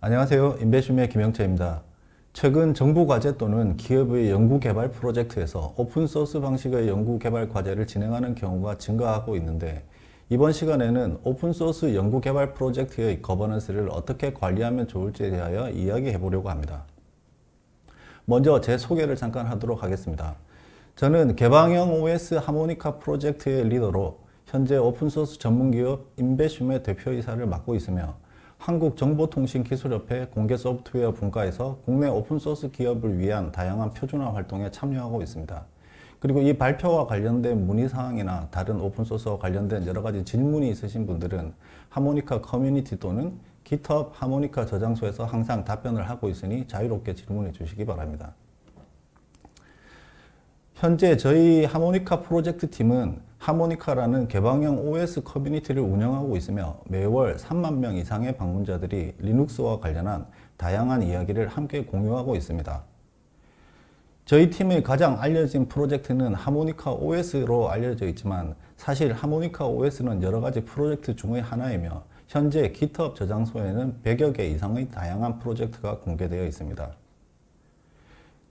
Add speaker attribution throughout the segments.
Speaker 1: 안녕하세요. 인베슈의 김영채입니다. 최근 정부 과제 또는 기업의 연구개발 프로젝트에서 오픈소스 방식의 연구개발 과제를 진행하는 경우가 증가하고 있는데, 이번 시간에는 오픈소스 연구개발 프로젝트의 거버넌스를 어떻게 관리하면 좋을지에 대하여 이야기해 보려고 합니다. 먼저 제 소개를 잠깐 하도록 하겠습니다. 저는 개방형 OS 하모니카 프로젝트의 리더로 현재 오픈소스 전문기업 인베슈의 대표이사를 맡고 있으며, 한국정보통신기술협회 공개소프트웨어 분과에서 국내 오픈소스 기업을 위한 다양한 표준화 활동에 참여하고 있습니다. 그리고 이 발표와 관련된 문의사항이나 다른 오픈소스와 관련된 여러가지 질문이 있으신 분들은 하모니카 커뮤니티 또는 GitHub 하모니카 저장소에서 항상 답변을 하고 있으니 자유롭게 질문해 주시기 바랍니다. 현재 저희 하모니카 프로젝트 팀은 하모니카라는 개방형 OS 커뮤니티를 운영하고 있으며, 매월 3만 명 이상의 방문자들이 리눅스와 관련한 다양한 이야기를 함께 공유하고 있습니다. 저희 팀의 가장 알려진 프로젝트는 하모니카 OS로 알려져 있지만, 사실 하모니카 OS는 여러 가지 프로젝트 중의 하나이며, 현재 GitHub 저장소에는 100여 개 이상의 다양한 프로젝트가 공개되어 있습니다.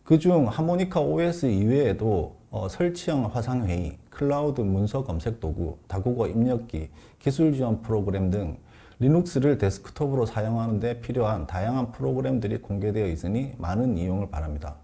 Speaker 1: 그중 하모니카 OS 이외에도 설치형 화상회의, 클라우드 문서 검색 도구, 다국어 입력기, 기술 지원 프로그램 등 리눅스를 데스크톱으로 사용하는 데 필요한 다양한 프로그램들이 공개되어 있으니 많은 이용을 바랍니다.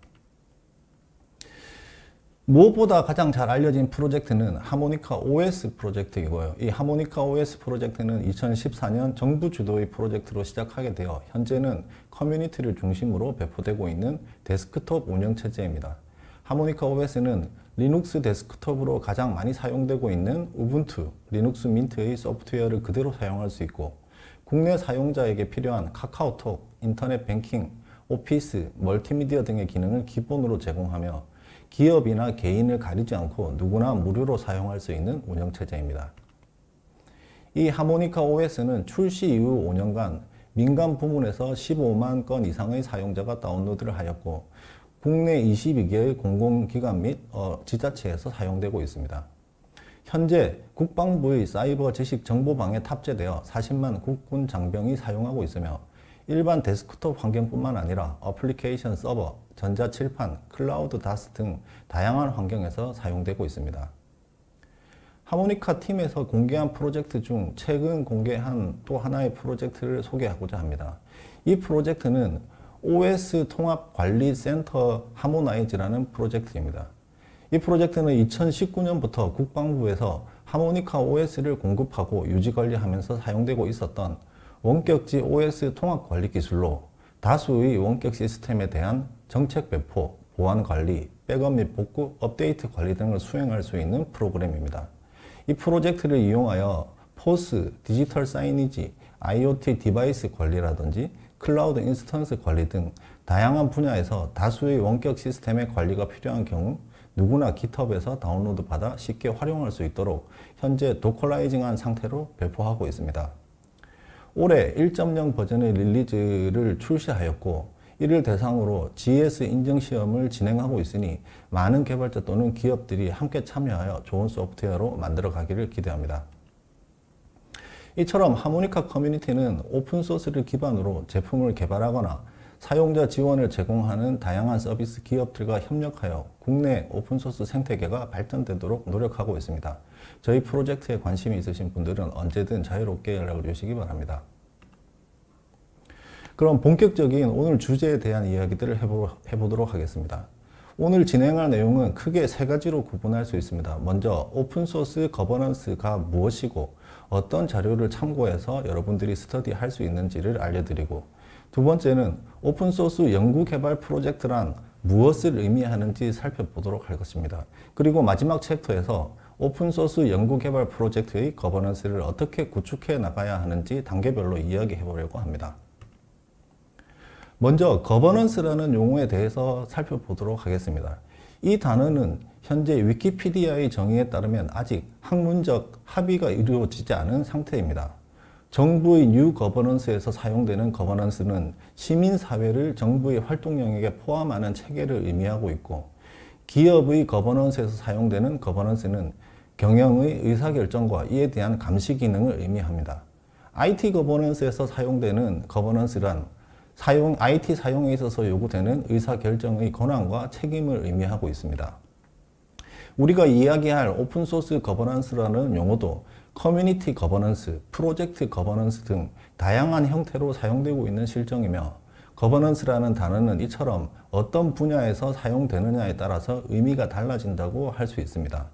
Speaker 1: 무엇보다 가장 잘 알려진 프로젝트는 하모니카 OS 프로젝트이고요. 이 하모니카 OS 프로젝트는 2014년 정부 주도의 프로젝트로 시작하게 되어 현재는 커뮤니티를 중심으로 배포되고 있는 데스크톱 운영체제입니다. 하모니카 OS는 리눅스 데스크톱으로 가장 많이 사용되고 있는 우분투, 리눅스 민트의 소프트웨어를 그대로 사용할 수 있고, 국내 사용자에게 필요한 카카오톡, 인터넷 뱅킹, 오피스, 멀티미디어 등의 기능을 기본으로 제공하며, 기업이나 개인을 가리지 않고 누구나 무료로 사용할 수 있는 운영체제입니다. 이 하모니카 OS는 출시 이후 5년간 민간 부문에서 15만 건 이상의 사용자가 다운로드를 하였고, 국내 22개의 공공기관 및 지자체에서 사용되고 있습니다. 현재 국방부의 사이버 지식정보방에 탑재되어 40만 국군 장병이 사용하고 있으며, 일반 데스크톱 환경뿐만 아니라 어플리케이션 서버, 전자칠판, 클라우드 다스 등 다양한 환경에서 사용되고 있습니다. 하모니카 팀에서 공개한 프로젝트 중 최근 공개한 또 하나의 프로젝트를 소개하고자 합니다. 이 프로젝트는 OS 통합관리센터 하모나이즈라는 프로젝트입니다. 이 프로젝트는 2019년부터 국방부에서 하모니카 OS를 공급하고 유지관리하면서 사용되고 있었던 원격지 OS 통합관리 기술로 다수의 원격 시스템에 대한 정책 배포, 보안 관리, 백업 및 복구, 업데이트 관리 등을 수행할 수 있는 프로그램입니다. 이 프로젝트를 이용하여 포스, 디지털 사이니지, IoT 디바이스 관리라든지 클라우드 인스턴스 관리 등 다양한 분야에서 다수의 원격 시스템의 관리가 필요한 경우 누구나 GitHub에서 다운로드 받아 쉽게 활용할 수 있도록 현재 도컬라이징한 상태로 배포하고 있습니다. 올해 1.0 버전의 릴리즈를 출시하였고, 이를 대상으로 GS 인증 시험을 진행하고 있으니 많은 개발자 또는 기업들이 함께 참여하여 좋은 소프트웨어로 만들어 가기를 기대합니다. 이처럼 하모니카 커뮤니티는 오픈소스를 기반으로 제품을 개발하거나 사용자 지원을 제공하는 다양한 서비스 기업들과 협력하여 국내 오픈소스 생태계가 발전되도록 노력하고 있습니다. 저희 프로젝트에 관심이 있으신 분들은 언제든 자유롭게 연락을 주시기 바랍니다. 그럼 본격적인 오늘 주제에 대한 이야기들을 해보도록 하겠습니다. 오늘 진행할 내용은 크게 세 가지로 구분할 수 있습니다. 먼저 오픈소스 거버넌스가 무엇이고 어떤 자료를 참고해서 여러분들이 스터디할 수 있는지를 알려드리고, 두 번째는 오픈소스 연구개발 프로젝트란 무엇을 의미하는지 살펴보도록 할 것입니다. 그리고 마지막 챕터에서 오픈소스 연구개발 프로젝트의 거버넌스를 어떻게 구축해 나가야 하는지 단계별로 이야기해 보려고 합니다. 먼저 거버넌스라는 용어에 대해서 살펴보도록 하겠습니다. 이 단어는 현재 위키피디아의 정의에 따르면 아직 학문적 합의가 이루어지지 않은 상태입니다. 정부의 뉴 거버넌스에서 사용되는 거버넌스는 시민사회를 정부의 활동 영역에 포함하는 체계를 의미하고 있고, 기업의 거버넌스에서 사용되는 거버넌스는 경영의 의사결정과 이에 대한 감시 기능을 의미합니다. IT 거버넌스에서 사용되는 거버넌스란 IT 사용에 있어서 요구되는 의사결정의 권한과 책임을 의미하고 있습니다. 우리가 이야기할 오픈소스 거버넌스라는 용어도 커뮤니티 거버넌스, 프로젝트 거버넌스 등 다양한 형태로 사용되고 있는 실정이며 거버넌스라는 단어는 이처럼 어떤 분야에서 사용되느냐에 따라서 의미가 달라진다고 할 수 있습니다.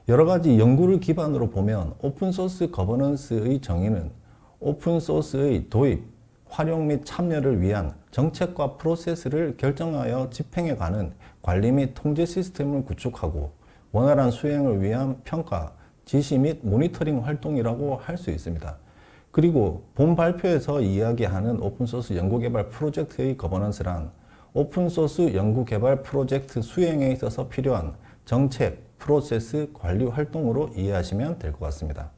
Speaker 1: 여러 가지 연구를 기반으로 보면 오픈소스 거버넌스의 정의는 오픈소스의 도입, 활용 및 참여를 위한 정책과 프로세스를 결정하여 집행해가는 관리 및 통제 시스템을 구축하고 원활한 수행을 위한 평가, 지시 및 모니터링 활동이라고 할 수 있습니다. 그리고 본 발표에서 이야기하는 오픈소스 연구개발 프로젝트의 거버넌스란 오픈소스 연구개발 프로젝트 수행에 있어서 필요한 정책, 프로세스, 관리 활동으로 이해하시면 될 것 같습니다.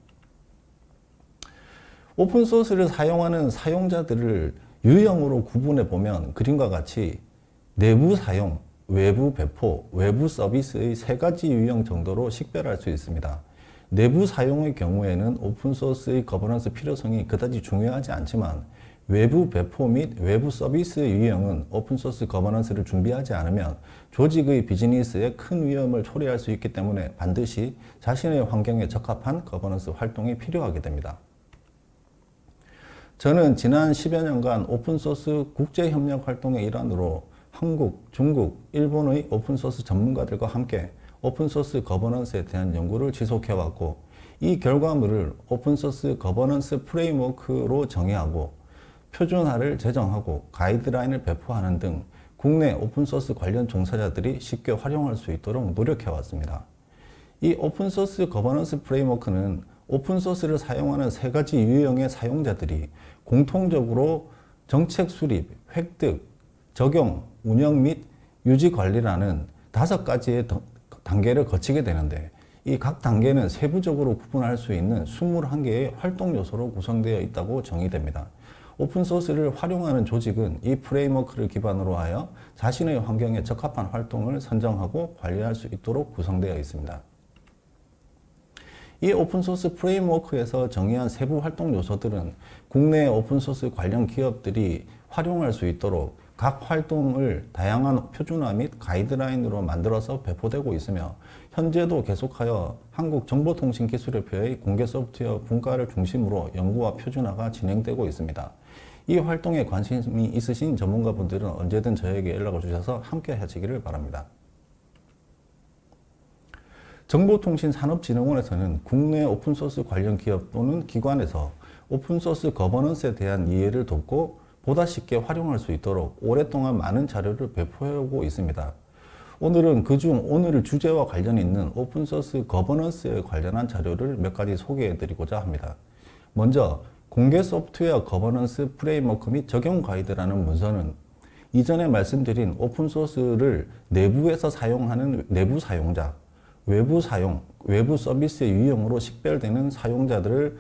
Speaker 1: 오픈소스를 사용하는 사용자들을 유형으로 구분해 보면 그림과 같이 내부 사용, 외부 배포, 외부 서비스의 세 가지 유형 정도로 식별할 수 있습니다. 내부 사용의 경우에는 오픈소스의 거버넌스 필요성이 그다지 중요하지 않지만 외부 배포 및 외부 서비스의 유형은 오픈소스 거버넌스를 준비하지 않으면 조직의 비즈니스에 큰 위험을 초래할 수 있기 때문에 반드시 자신의 환경에 적합한 거버넌스 활동이 필요하게 됩니다. 저는 지난 10여 년간 오픈소스 국제협력 활동의 일환으로 한국, 중국, 일본의 오픈소스 전문가들과 함께 오픈소스 거버넌스에 대한 연구를 지속해왔고 이 결과물을 오픈소스 거버넌스 프레임워크로 정의하고 표준화를 제정하고 가이드라인을 배포하는 등 국내 오픈소스 관련 종사자들이 쉽게 활용할 수 있도록 노력해왔습니다. 이 오픈소스 거버넌스 프레임워크는 오픈소스를 사용하는 세 가지 유형의 사용자들이 공통적으로 정책 수립, 획득, 적용, 운영 및 유지 관리라는 5가지의 단계를 거치게 되는데 이 각 단계는 세부적으로 구분할 수 있는 21개의 활동 요소로 구성되어 있다고 정의됩니다. 오픈소스를 활용하는 조직은 이 프레임워크를 기반으로 하여 자신의 환경에 적합한 활동을 선정하고 관리할 수 있도록 구성되어 있습니다. 이 오픈소스 프레임워크에서 정의한 세부 활동 요소들은 국내 오픈소스 관련 기업들이 활용할 수 있도록 각 활동을 다양한 표준화 및 가이드라인으로 만들어서 배포되고 있으며 현재도 계속하여 한국정보통신기술협회의 공개 소프트웨어 분과를 중심으로 연구와 표준화가 진행되고 있습니다. 이 활동에 관심이 있으신 전문가분들은 언제든 저에게 연락을 주셔서 함께 하시기를 바랍니다. 정보통신산업진흥원에서는 국내 오픈소스 관련 기업 또는 기관에서 오픈소스 거버넌스에 대한 이해를 돕고 보다 쉽게 활용할 수 있도록 오랫동안 많은 자료를 배포해오고 있습니다. 오늘은 그중 오늘 주제와 관련 있는 오픈소스 거버넌스에 관련한 자료를 몇 가지 소개해드리고자 합니다. 먼저 공개 소프트웨어 거버넌스 프레임워크 및 적용 가이드라는 문서는 이전에 말씀드린 오픈소스를 내부에서 사용하는 내부 사용자, 외부 사용, 외부 서비스의 유형으로 식별되는 사용자들을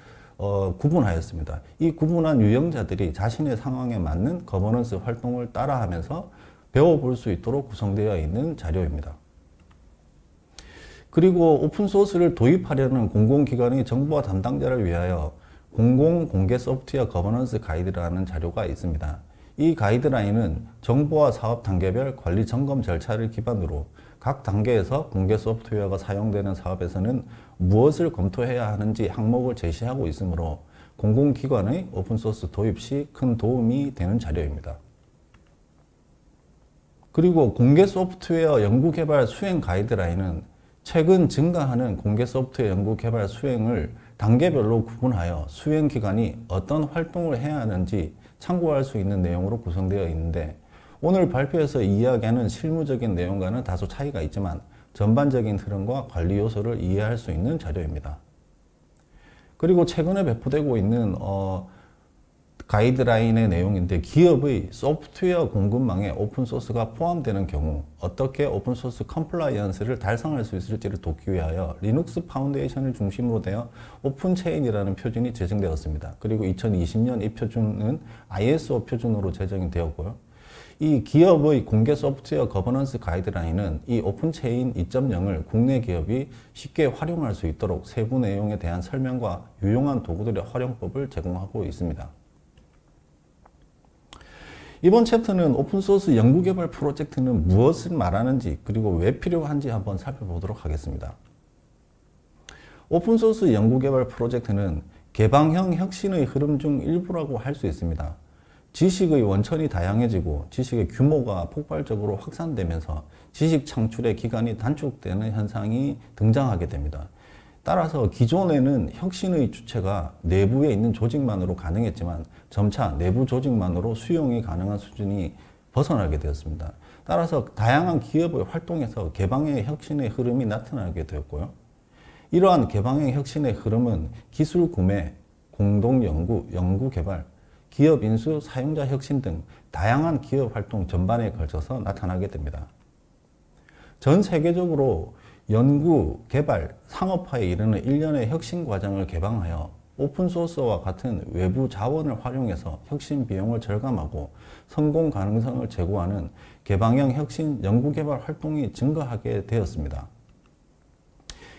Speaker 1: 구분하였습니다. 이 구분한 유형자들이 자신의 상황에 맞는 거버넌스 활동을 따라하면서 배워볼 수 있도록 구성되어 있는 자료입니다. 그리고 오픈소스를 도입하려는 공공기관의 정보화 담당자를 위하여 공개 소프트웨어 거버넌스 가이드라는 자료가 있습니다. 이 가이드라인은 정보화 사업 단계별 관리 점검 절차를 기반으로 각 단계에서 공개 소프트웨어가 사용되는 사업에서는 무엇을 검토해야 하는지 항목을 제시하고 있으므로 공공기관의 오픈소스 도입 시 큰 도움이 되는 자료입니다. 그리고 공개 소프트웨어 연구개발 수행 가이드라인은 최근 증가하는 공개 소프트웨어 연구개발 수행을 단계별로 구분하여 수행 기관이 어떤 활동을 해야 하는지 참고할 수 있는 내용으로 구성되어 있는데 오늘 발표에서 이야기하는 실무적인 내용과는 다소 차이가 있지만 전반적인 흐름과 관리 요소를 이해할 수 있는 자료입니다. 그리고 최근에 배포되고 있는 가이드라인의 내용인데 기업의 소프트웨어 공급망에 오픈소스가 포함되는 경우 어떻게 오픈소스 컴플라이언스를 달성할 수 있을지를 돕기 위하여 리눅스 파운데이션을 중심으로 되어 오픈체인이라는 표준이 제정되었습니다. 그리고 2020년 이 표준은 ISO 표준으로 제정이 되었고요. 이 기업의 공개 소프트웨어 거버넌스 가이드라인은 이 오픈체인 2.0을 국내 기업이 쉽게 활용할 수 있도록 세부 내용에 대한 설명과 유용한 도구들의 활용법을 제공하고 있습니다. 이번 챕터는 오픈소스 연구개발 프로젝트는 무엇을 말하는지 그리고 왜 필요한지 한번 살펴보도록 하겠습니다. 오픈소스 연구개발 프로젝트는 개방형 혁신의 흐름 중 일부라고 할 수 있습니다. 지식의 원천이 다양해지고 지식의 규모가 폭발적으로 확산되면서 지식 창출의 기간이 단축되는 현상이 등장하게 됩니다. 따라서 기존에는 혁신의 주체가 내부에 있는 조직만으로 가능했지만 점차 내부 조직만으로 수용이 가능한 수준이 벗어나게 되었습니다. 따라서 다양한 기업의 활동에서 개방형 혁신의 흐름이 나타나게 되었고요. 이러한 개방형 혁신의 흐름은 기술 구매, 공동 연구, 연구 개발, 기업 인수, 사용자 혁신 등 다양한 기업 활동 전반에 걸쳐서 나타나게 됩니다. 전 세계적으로 연구, 개발, 상업화에 이르는 일련의 혁신 과정을 개방하여 오픈소스와 같은 외부 자원을 활용해서 혁신 비용을 절감하고 성공 가능성을 제고하는 개방형 혁신 연구개발 활동이 증가하게 되었습니다.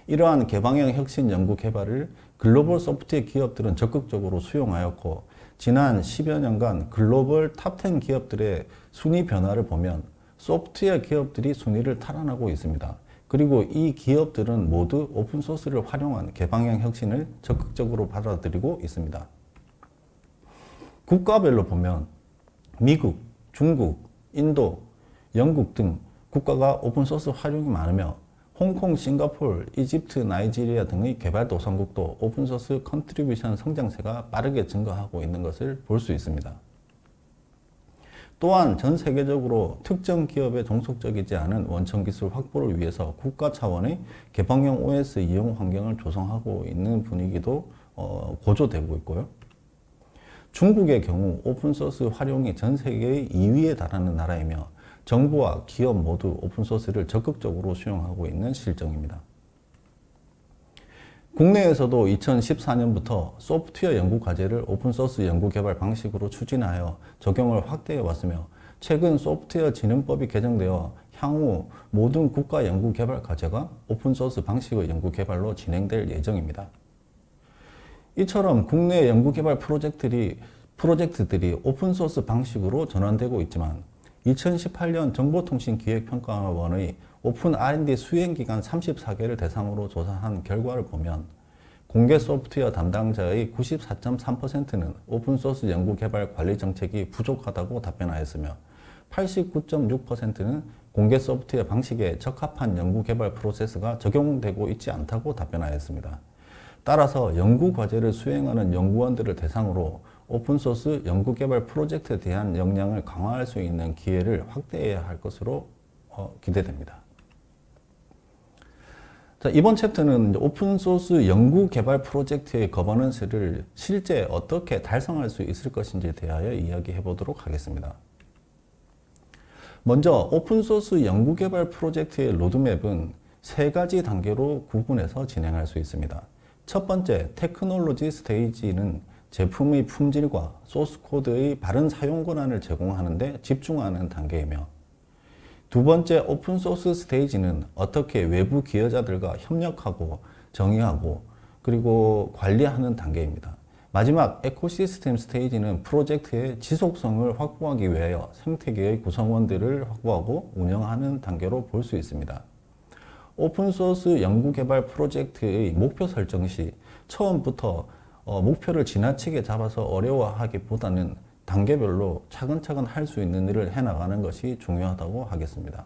Speaker 1: 이러한 개방형 혁신 연구개발을 글로벌 소프트웨어 기업들은 적극적으로 수용하였고 지난 10여 년간 글로벌 탑10 기업들의 순위 변화를 보면 소프트웨어 기업들이 순위를 탈환하고 있습니다. 그리고 이 기업들은 모두 오픈소스를 활용한 개방형 혁신을 적극적으로 받아들이고 있습니다. 국가별로 보면 미국, 중국, 인도, 영국 등 국가가 오픈소스 활용이 많으며 홍콩, 싱가포르, 이집트, 나이지리아 등의 개발도상국도 오픈소스 컨트리뷰션 성장세가 빠르게 증가하고 있는 것을 볼 수 있습니다. 또한 전 세계적으로 특정 기업에 종속적이지 않은 원천 기술 확보를 위해서 국가 차원의 개방형 OS 이용 환경을 조성하고 있는 분위기도 고조되고 있고요. 중국의 경우 오픈소스 활용이 전 세계의 2위에 달하는 나라이며 정부와 기업 모두 오픈소스를 적극적으로 수용하고 있는 실정입니다. 국내에서도 2014년부터 소프트웨어 연구 과제를 오픈소스 연구개발 방식으로 추진하여 적용을 확대해 왔으며 최근 소프트웨어 진흥법이 개정되어 향후 모든 국가 연구개발 과제가 오픈소스 방식의 연구개발로 진행될 예정입니다. 이처럼 국내 연구개발 프로젝트들이 오픈소스 방식으로 전환되고 있지만 2018년 정보통신기획평가원의 오픈 R&D 수행기관 34개를 대상으로 조사한 결과를 보면 공개 소프트웨어 담당자의 94.3%는 오픈소스 연구개발 관리 정책이 부족하다고 답변하였으며 89.6%는 공개 소프트웨어 방식에 적합한 연구개발 프로세스가 적용되고 있지 않다고 답변하였습니다. 따라서 연구과제를 수행하는 연구원들을 대상으로 오픈소스 연구개발 프로젝트에 대한 역량을 강화할 수 있는 기회를 확대해야 할 것으로 기대됩니다. 자, 이번 챕터는 오픈소스 연구개발 프로젝트의 거버넌스를 실제 어떻게 달성할 수 있을 것인지에 대하여 이야기해 보도록 하겠습니다. 먼저 오픈소스 연구개발 프로젝트의 로드맵은 세 가지 단계로 구분해서 진행할 수 있습니다. 첫 번째, 테크놀로지 스테이지는 제품의 품질과 소스코드의 바른 사용 권한을 제공하는 데 집중하는 단계이며 두 번째, 오픈소스 스테이지는 어떻게 외부 기여자들과 협력하고 정의하고 그리고 관리하는 단계입니다. 마지막 에코시스템 스테이지는 프로젝트의 지속성을 확보하기 위하여 생태계의 구성원들을 확보하고 운영하는 단계로 볼 수 있습니다. 오픈소스 연구개발 프로젝트의 목표 설정 시 처음부터 목표를 지나치게 잡아서 어려워하기보다는 단계별로 차근차근 할 수 있는 일을 해나가는 것이 중요하다고 하겠습니다.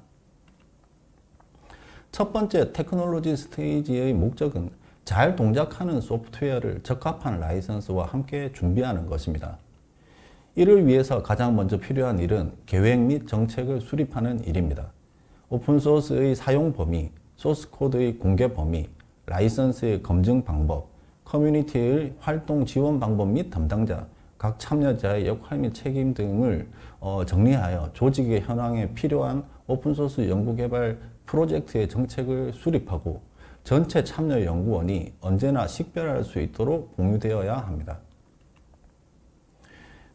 Speaker 1: 첫 번째 테크놀로지 스테이지의 목적은 잘 동작하는 소프트웨어를 적합한 라이선스와 함께 준비하는 것입니다. 이를 위해서 가장 먼저 필요한 일은 계획 및 정책을 수립하는 일입니다. 오픈소스의 사용 범위, 소스코드의 공개 범위, 라이선스의 검증 방법, 커뮤니티의 활동 지원 방법 및 담당자, 각 참여자의 역할 및 책임 등을 정리하여 조직의 현황에 필요한 오픈소스 연구개발 프로젝트의 정책을 수립하고 전체 참여 연구원이 언제나 식별할 수 있도록 공유되어야 합니다.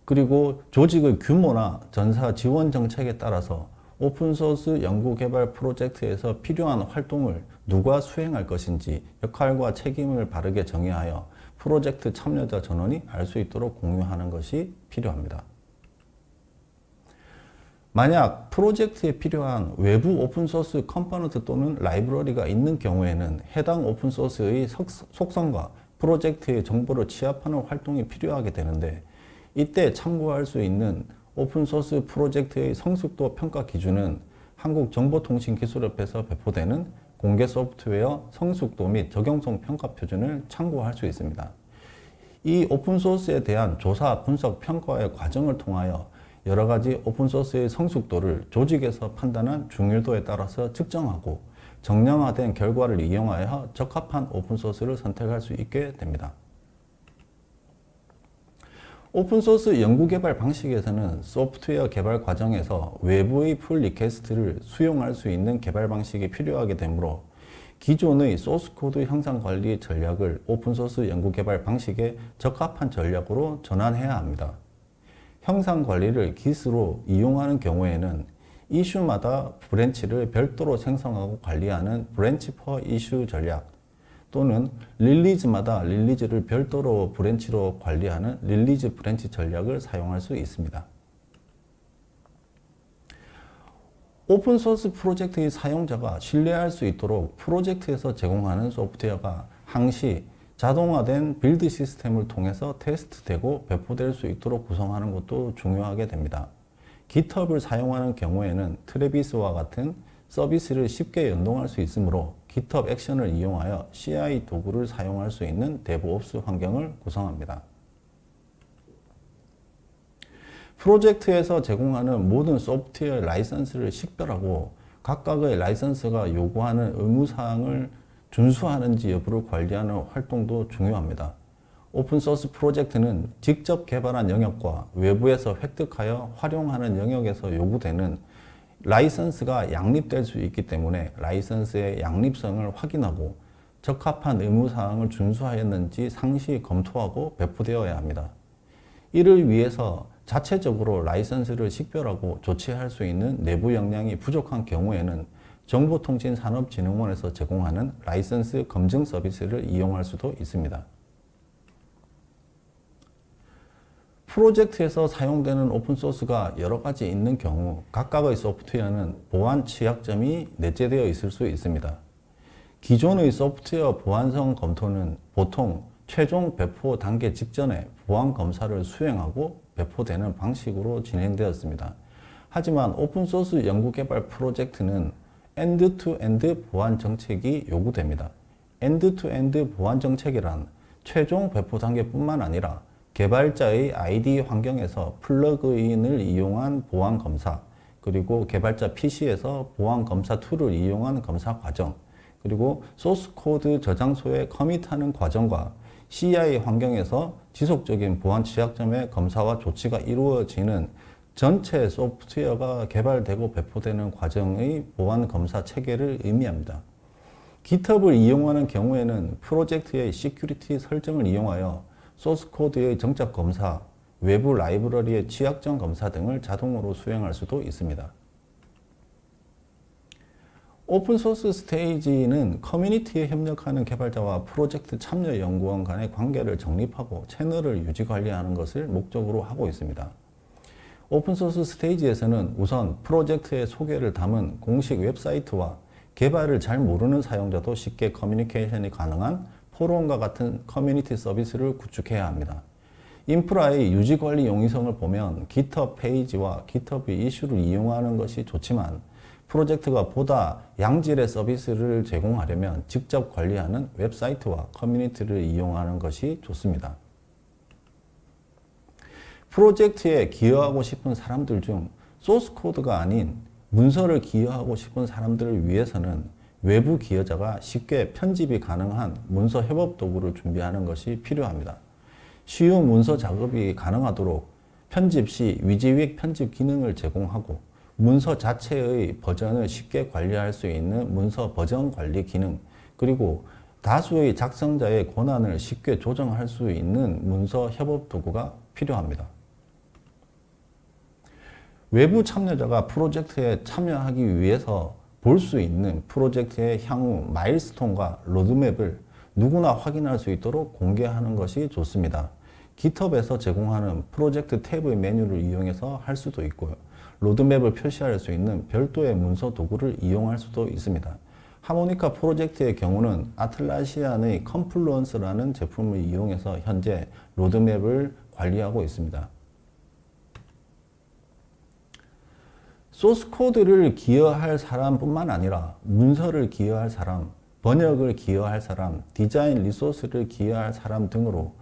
Speaker 1: 그리고 조직의 규모나 전사 지원 정책에 따라서 오픈소스 연구개발 프로젝트에서 필요한 활동을 누가 수행할 것인지 역할과 책임을 바르게 정의하여 프로젝트 참여자 전원이 알 수 있도록 공유하는 것이 필요합니다. 만약 프로젝트에 필요한 외부 오픈소스 컴포넌트 또는 라이브러리가 있는 경우에는 해당 오픈소스의 속성과 프로젝트의 정보를 취합하는 활동이 필요하게 되는데, 이때 참고할 수 있는 오픈소스 프로젝트의 성숙도 평가 기준은 한국정보통신기술협회에서 배포되는 공개 소프트웨어 성숙도 및 적용성 평가 표준을 참고할 수 있습니다. 이 오픈소스에 대한 조사, 분석, 평가의 과정을 통하여 여러 가지 오픈소스의 성숙도를 조직에서 판단한 중요도에 따라서 측정하고 정량화된 결과를 이용하여 적합한 오픈소스를 선택할 수 있게 됩니다. 오픈소스 연구개발 방식에서는 소프트웨어 개발 과정에서 외부의 풀 리퀘스트를 수용할 수 있는 개발 방식이 필요하게 되므로 기존의 소스코드 형상 관리 전략을 오픈소스 연구개발 방식에 적합한 전략으로 전환해야 합니다. 형상 관리를 Git으로 이용하는 경우에는 이슈마다 브랜치를 별도로 생성하고 관리하는 브랜치 퍼 이슈 전략, 또는 릴리즈마다 릴리즈를 별도로 브랜치로 관리하는 릴리즈 브랜치 전략을 사용할 수 있습니다. 오픈소스 프로젝트의 사용자가 신뢰할 수 있도록 프로젝트에서 제공하는 소프트웨어가 항시 자동화된 빌드 시스템을 통해서 테스트되고 배포될 수 있도록 구성하는 것도 중요하게 됩니다. GitHub을 사용하는 경우에는 트래비스와 같은 서비스를 쉽게 연동할 수 있으므로 GitHub 액션을 이용하여 CI 도구를 사용할 수 있는 DevOps 환경을 구성합니다. 프로젝트에서 제공하는 모든 소프트웨어 라이선스를 식별하고 각각의 라이선스가 요구하는 의무사항을 준수하는지 여부를 관리하는 활동도 중요합니다. 오픈소스 프로젝트는 직접 개발한 영역과 외부에서 획득하여 활용하는 영역에서 요구되는 라이선스가 양립될 수 있기 때문에 라이선스의 양립성을 확인하고 적합한 의무사항을 준수하였는지 상시 검토하고 배포되어야 합니다. 이를 위해서 자체적으로 라이선스를 식별하고 조치할 수 있는 내부 역량이 부족한 경우에는 정보통신산업진흥원에서 제공하는 라이선스 검증 서비스를 이용할 수도 있습니다. 프로젝트에서 사용되는 오픈소스가 여러 가지 있는 경우 각각의 소프트웨어는 보안 취약점이 내재되어 있을 수 있습니다. 기존의 소프트웨어 보안성 검토는 보통 최종 배포 단계 직전에 보안 검사를 수행하고 배포되는 방식으로 진행되었습니다. 하지만 오픈소스 연구개발 프로젝트는 엔드-투-엔드 보안 정책이 요구됩니다. 엔드-투-엔드 보안 정책이란 최종 배포 단계뿐만 아니라 개발자의 ID 환경에서 플러그인을 이용한 보안 검사, 그리고 개발자 PC에서 보안 검사 툴을 이용한 검사 과정, 그리고 소스 코드 저장소에 커밋하는 과정과 CI 환경에서 지속적인 보안 취약점의 검사와 조치가 이루어지는 전체 소프트웨어가 개발되고 배포되는 과정의 보안 검사 체계를 의미합니다. GitHub을 이용하는 경우에는 프로젝트의 시큐리티 설정을 이용하여 소스 코드의 정착 검사, 외부 라이브러리의 취약점 검사 등을 자동으로 수행할 수도 있습니다. 오픈소스 스테이지는 커뮤니티에 협력하는 개발자와 프로젝트 참여 연구원 간의 관계를 정립하고 채널을 유지 관리하는 것을 목적으로 하고 있습니다. 오픈소스 스테이지에서는 우선 프로젝트의 소개를 담은 공식 웹사이트와 개발을 잘 모르는 사용자도 쉽게 커뮤니케이션이 가능한 포럼과 같은 커뮤니티 서비스를 구축해야 합니다. 인프라의 유지관리 용이성을 보면 GitHub 페이지와 GitHub 이슈를 이용하는 것이 좋지만 프로젝트가 보다 양질의 서비스를 제공하려면 직접 관리하는 웹사이트와 커뮤니티를 이용하는 것이 좋습니다. 프로젝트에 기여하고 싶은 사람들 중 소스 코드가 아닌 문서를 기여하고 싶은 사람들을 위해서는 외부 기여자가 쉽게 편집이 가능한 문서 협업 도구를 준비하는 것이 필요합니다. 쉬운 문서 작업이 가능하도록 편집 시 위지윅 편집 기능을 제공하고 문서 자체의 버전을 쉽게 관리할 수 있는 문서 버전 관리 기능, 그리고 다수의 작성자의 권한을 쉽게 조정할 수 있는 문서 협업 도구가 필요합니다. 외부 참여자가 프로젝트에 참여하기 위해서 볼 수 있는 프로젝트의 향후 마일스톤과 로드맵을 누구나 확인할 수 있도록 공개하는 것이 좋습니다. GitHub에서 제공하는 프로젝트 탭의 메뉴를 이용해서 할 수도 있고요. 로드맵을 표시할 수 있는 별도의 문서 도구를 이용할 수도 있습니다. 하모니카 프로젝트의 경우는 아틀라시안의 컴플루언스라는 제품을 이용해서 현재 로드맵을 관리하고 있습니다. 소스 코드를 기여할 사람뿐만 아니라 문서를 기여할 사람, 번역을 기여할 사람, 디자인 리소스를 기여할 사람 등으로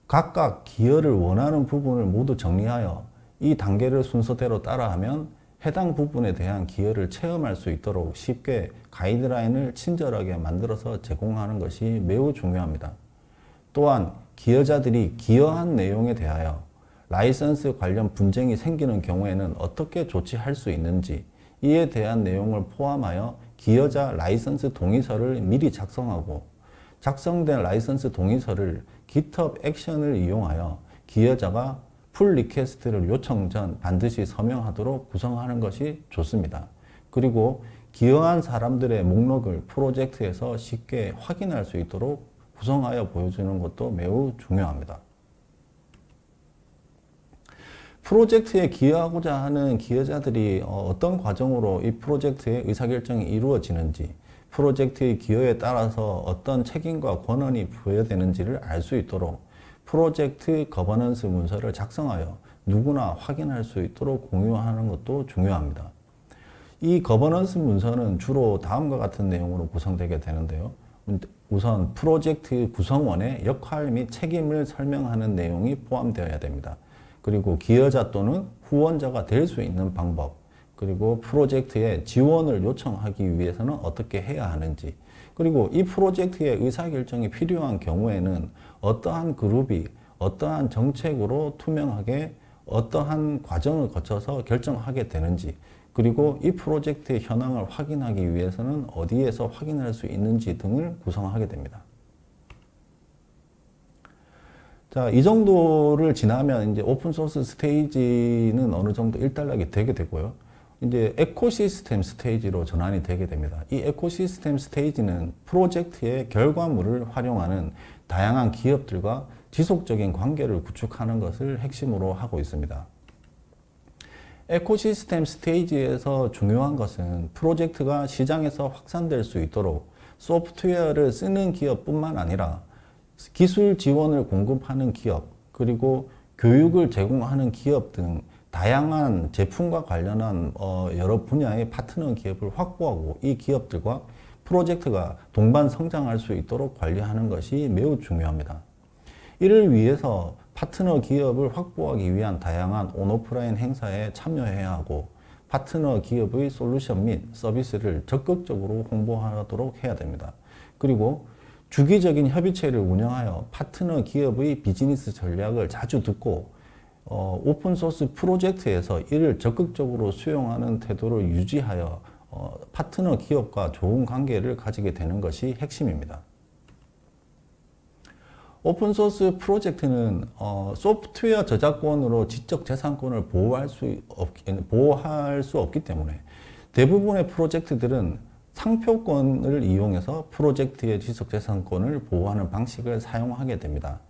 Speaker 1: 각각 기여를 원하는 부분을 모두 정리하여 이 단계를 순서대로 따라하면 해당 부분에 대한 기여를 체험할 수 있도록 쉽게 가이드라인을 친절하게 만들어서 제공하는 것이 매우 중요합니다. 또한 기여자들이 기여한 내용에 대하여 라이선스 관련 분쟁이 생기는 경우에는 어떻게 조치할 수 있는지 이에 대한 내용을 포함하여 기여자 라이선스 동의서를 미리 작성하고 작성된 라이선스 동의서를 GitHub 액션을 이용하여 기여자가 풀 리퀘스트를 요청 전 반드시 서명하도록 구성하는 것이 좋습니다. 그리고 기여한 사람들의 목록을 프로젝트에서 쉽게 확인할 수 있도록 구성하여 보여주는 것도 매우 중요합니다. 프로젝트에 기여하고자 하는 기여자들이 어떤 과정으로 이 프로젝트의 의사결정이 이루어지는지, 프로젝트의 기여에 따라서 어떤 책임과 권한이 부여되는지를 알 수 있도록 프로젝트 거버넌스 문서를 작성하여 누구나 확인할 수 있도록 공유하는 것도 중요합니다. 이 거버넌스 문서는 주로 다음과 같은 내용으로 구성되게 되는데요. 우선 프로젝트 구성원의 역할 및 책임을 설명하는 내용이 포함되어야 됩니다. 그리고 기여자 또는 후원자가 될 수 있는 방법, 그리고 프로젝트에 지원을 요청하기 위해서는 어떻게 해야 하는지, 그리고 이 프로젝트의 의사결정이 필요한 경우에는 어떠한 그룹이 어떠한 정책으로 투명하게 어떠한 과정을 거쳐서 결정하게 되는지, 그리고 이 프로젝트의 현황을 확인하기 위해서는 어디에서 확인할 수 있는지 등을 구성하게 됩니다. 자, 이 정도를 지나면 이제 오픈소스 스테이지는 어느 정도 일단락이 되게 되고요. 이제 에코시스템 스테이지로 전환이 되게 됩니다. 이 에코시스템 스테이지는 프로젝트의 결과물을 활용하는 다양한 기업들과 지속적인 관계를 구축하는 것을 핵심으로 하고 있습니다. 에코시스템 스테이지에서 중요한 것은 프로젝트가 시장에서 확산될 수 있도록 소프트웨어를 쓰는 기업뿐만 아니라 기술 지원을 공급하는 기업, 그리고 교육을 제공하는 기업 등 다양한 제품과 관련한 여러 분야의 파트너 기업을 확보하고 이 기업들과 프로젝트가 동반 성장할 수 있도록 관리하는 것이 매우 중요합니다. 이를 위해서 파트너 기업을 확보하기 위한 다양한 온오프라인 행사에 참여해야 하고 파트너 기업의 솔루션 및 서비스를 적극적으로 홍보하도록 해야 됩니다. 그리고 주기적인 협의체를 운영하여 파트너 기업의 비즈니스 전략을 자주 듣고 오픈소스 프로젝트에서 이를 적극적으로 수용하는 태도를 유지하여 파트너 기업과 좋은 관계를 가지게 되는 것이 핵심입니다. 오픈소스 프로젝트는 소프트웨어 저작권으로 지적재산권을 보호할 수 없기 때문에 대부분의 프로젝트들은 상표권을 이용해서 프로젝트의 지속재산권을 보호하는 방식을 사용하게 됩니다.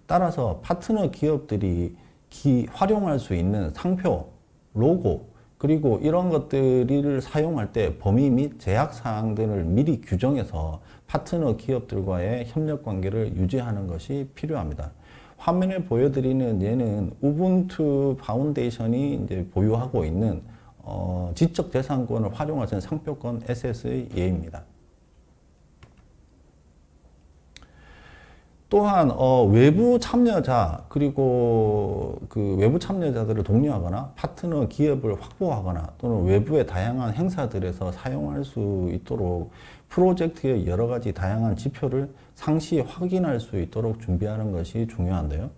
Speaker 1: 따라서 파트너 기업들이 활용할 수 있는 상표, 로고, 그리고 이런 것들을 사용할 때 범위 및 제약사항 등을 미리 규정해서 파트너 기업들과의 협력관계를 유지하는 것이 필요합니다. 화면에 보여드리는 예는 우분투 파운데이션이 이제 보유하고 있는 지적재산권을 활용할 수 있는 상표권 SS의 예입니다. 또한 외부 참여자 그리고 그 외부 참여자들을 독려하거나 파트너 기업을 확보하거나 또는 외부의 다양한 행사들에서 사용할 수 있도록 프로젝트의 여러 가지 다양한 지표를 상시 확인할 수 있도록 준비하는 것이 중요한데요.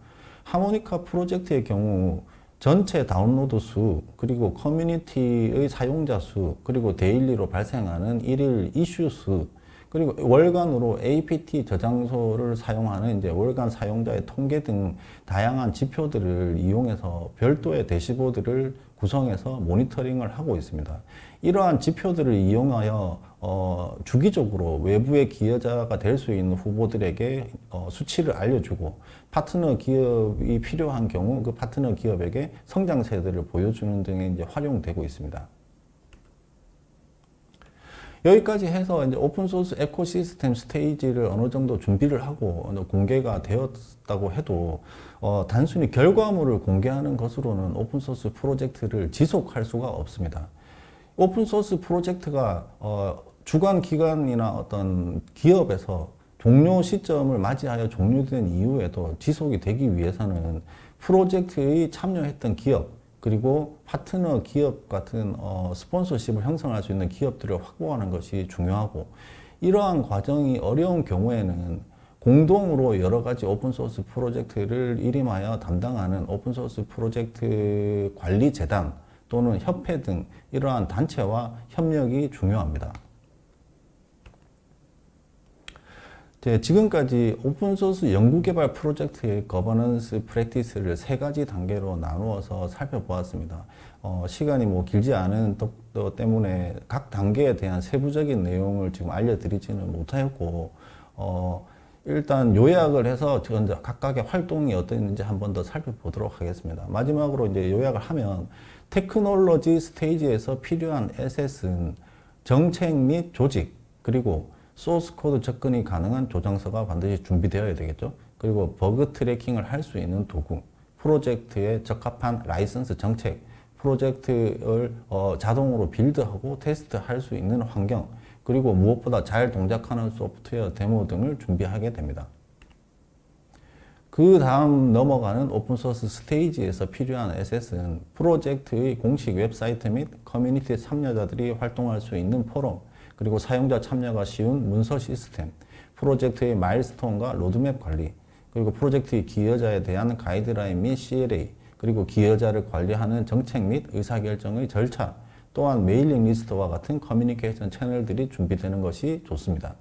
Speaker 1: 하모니카 프로젝트의 경우 전체 다운로드 수, 그리고 커뮤니티의 사용자 수, 그리고 데일리로 발생하는 일일 이슈 수, 그리고 월간으로 APT 저장소를 사용하는 이제 월간 사용자의 통계 등 다양한 지표들을 이용해서 별도의 대시보드를 구성해서 모니터링을 하고 있습니다. 이러한 지표들을 이용하여 주기적으로 외부의 기여자가 될 수 있는 후보들에게 수치를 알려주고 파트너 기업이 필요한 경우 그 파트너 기업에게 성장세들을 보여주는 등에 이제 활용되고 있습니다. 여기까지 해서 이제 오픈소스 에코시스템 스테이지를 어느 정도 준비를 하고 공개가 되었다고 해도 단순히 결과물을 공개하는 것으로는 오픈소스 프로젝트를 지속할 수가 없습니다. 오픈소스 프로젝트가 주관 기관이나 어떤 기업에서 종료 시점을 맞이하여 종료된 이후에도 지속이 되기 위해서는 프로젝트의 참여했던 기업 그리고 파트너 기업 같은 스폰서십을 형성할 수 있는 기업들을 확보하는 것이 중요하고 이러한 과정이 어려운 경우에는 공동으로 여러 가지 오픈소스 프로젝트를 일임하여 담당하는 오픈소스 프로젝트 관리재단 또는 협회 등 이러한 단체와 협력이 중요합니다. 지금까지 오픈소스 연구개발 프로젝트의 거버넌스 프랙티스를 세 가지 단계로 나누어서 살펴보았습니다. 시간이 길지 않은 것 때문에 각 단계에 대한 세부적인 내용을 지금 알려드리지는 못하였고 일단 요약을 해서 각각의 활동이 어땠는지 한 번 더 살펴보도록 하겠습니다. 마지막으로 이제 요약을 하면 테크놀로지 스테이지에서 필요한 에셋은 정책 및 조직 그리고 소스 코드 접근이 가능한 조정서가 반드시 준비되어야 되겠죠. 그리고 버그 트래킹을 할 수 있는 도구, 프로젝트에 적합한 라이선스 정책, 프로젝트를 자동으로 빌드하고 테스트할 수 있는 환경, 그리고 무엇보다 잘 동작하는 소프트웨어 데모 등을 준비하게 됩니다. 그 다음 넘어가는 오픈소스 스테이지에서 필요한 에셋은 프로젝트의 공식 웹사이트 및 커뮤니티 참여자들이 활동할 수 있는 포럼, 그리고 사용자 참여가 쉬운 문서 시스템, 프로젝트의 마일스톤과 로드맵 관리, 그리고 프로젝트의 기여자에 대한 가이드라인 및 CLA, 그리고 기여자를 관리하는 정책 및 의사결정의 절차, 또한 메일링 리스트와 같은 커뮤니케이션 채널들이 준비되는 것이 좋습니다.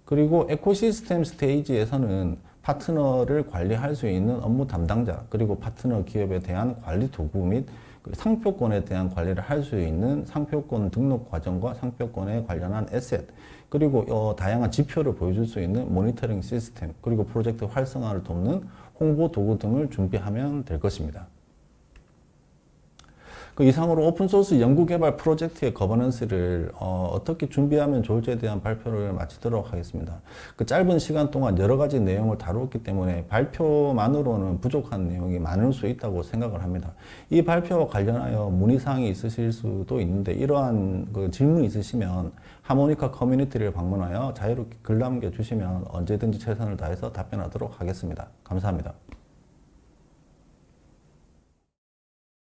Speaker 1: 그리고 에코시스템 스테이지에서는 파트너를 관리할 수 있는 업무 담당자, 그리고 파트너 기업에 대한 관리 도구 및 상표권에 대한 관리를 할 수 있는 상표권 등록 과정과 상표권에 관련한 에셋, 그리고 다양한 지표를 보여줄 수 있는 모니터링 시스템, 그리고 프로젝트 활성화를 돕는 홍보 도구 등을 준비하면 될 것입니다. 그 이상으로 오픈소스 연구개발 프로젝트의 거버넌스를 어떻게 준비하면 좋을지에 대한 발표를 마치도록 하겠습니다. 그 짧은 시간 동안 여러 가지 내용을 다루었기 때문에 발표만으로는 부족한 내용이 많을 수 있다고 생각을 합니다. 이 발표와 관련하여 문의사항이 있으실 수도 있는데 이러한 그 질문이 있으시면 하모니카 커뮤니티를 방문하여 자유롭게 글 남겨주시면 언제든지 최선을 다해서 답변하도록 하겠습니다. 감사합니다.